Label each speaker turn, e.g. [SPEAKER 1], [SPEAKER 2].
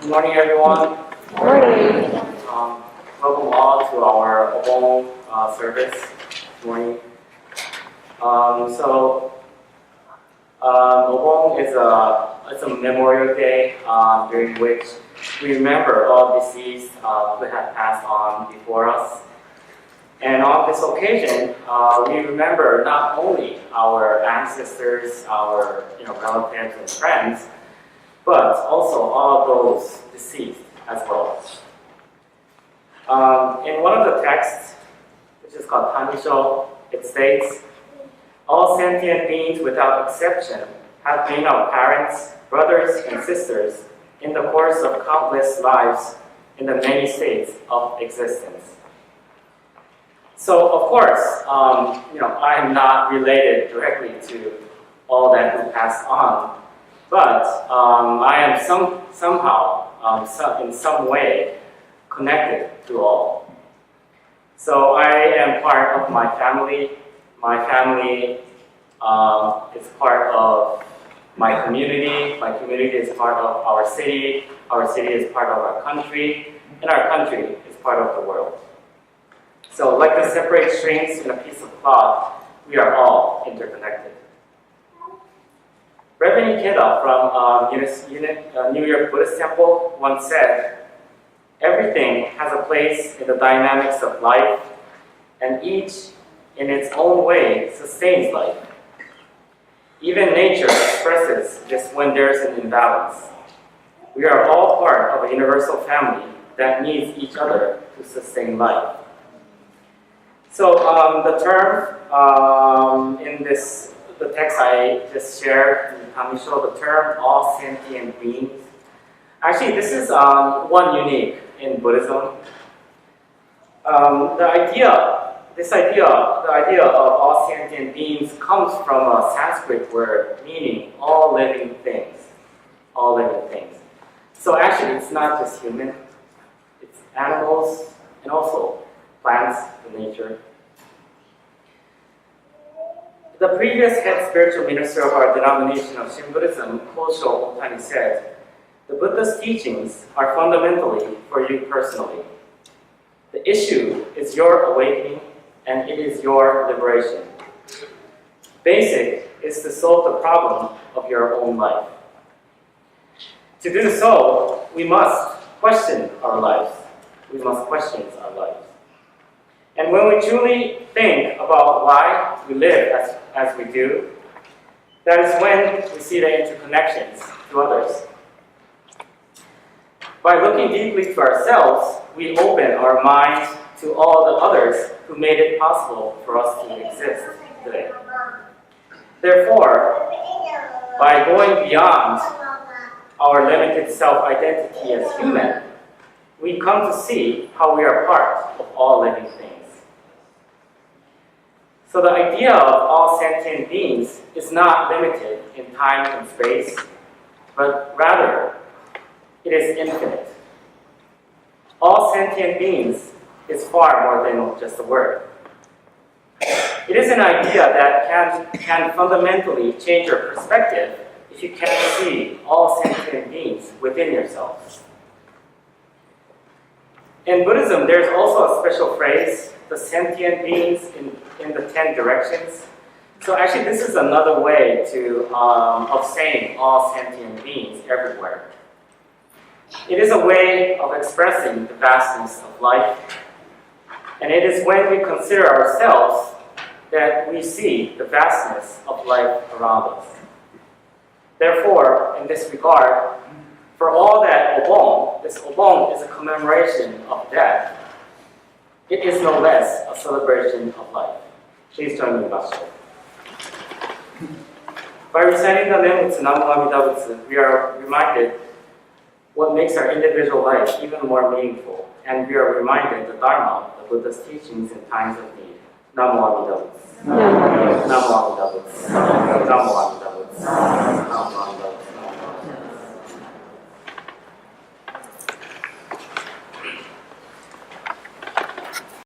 [SPEAKER 1] morning, everyone.
[SPEAKER 2] Morning.
[SPEAKER 1] Welcome all to our Obon service this morning. Obon is a memorial day during which we remember all deceased who have passed on before us. And on this occasion, we remember not only our ancestors, our relatives and friends, but also all those deceased as well. In one of the texts, which is called Tanisho, it states, "All sentient beings without exception have been our parents, brothers, and sisters in the course of countless lives in the many states of existence." So, of course, I am not related directly to all that who passed on, but I am somehow, in some way, connected to all. So I am part of my family. My family is part of my community. My community is part of our city. Our city is part of our country. And our country is part of the world. So like the separate strings in a piece of cloth, we are all interconnected. Reverend from New York Buddhist Temple once said, "Everything has a place in the dynamics of life, and each, in its own way, sustains life. Even nature expresses this when there's an imbalance. We are all part of a universal family that needs each other to sustain life." So the term in the text I just shared in Kamisho, the term "all sentient beings." Actually, this is one unique in Buddhism. The idea of all sentient beings comes from a Sanskrit word meaning all living things. All living things. So actually, it's not just human; it's animals and also plants, the nature. The previous head spiritual minister of our denomination of Shin Buddhism, Kosho Otani, said, "The Buddha's teachings are fundamentally for you personally. The issue is your awakening, and it is your liberation. Basic is to solve the problem of your own life. To do so, we must question our lives. We must question our lives. And when we truly think about why we live as we do, that is when we see the interconnections to others. By looking deeply to ourselves, we open our minds to all the others who made it possible for us to exist today. Therefore, by going beyond our limited self-identity as human, we come to see how we are part of all living things. So the idea of all sentient beings is not limited in time and space, but rather it is infinite. All sentient beings is far more than just a word. It is an idea that can fundamentally change your perspective if you can see all sentient beings within yourselves. In Buddhism, there's also a special phrase, the sentient beings in the 10 directions. So actually, this is another way of saying all sentient beings everywhere. It is a way of expressing the vastness of life, and it is when we consider ourselves that we see the vastness of life around us. Therefore, in this regard, for all that Obon, this Obon is a commemoration of death. It is no less a celebration of life. Please join me in Basho. By reciting the Nembutsu Namu Amida Butsu, we are reminded what makes our individual life even more meaningful, and we are reminded the Dharma, the Buddha's teachings in times of need. Namu Amida Butsu. Namu Amida Butsu. Namu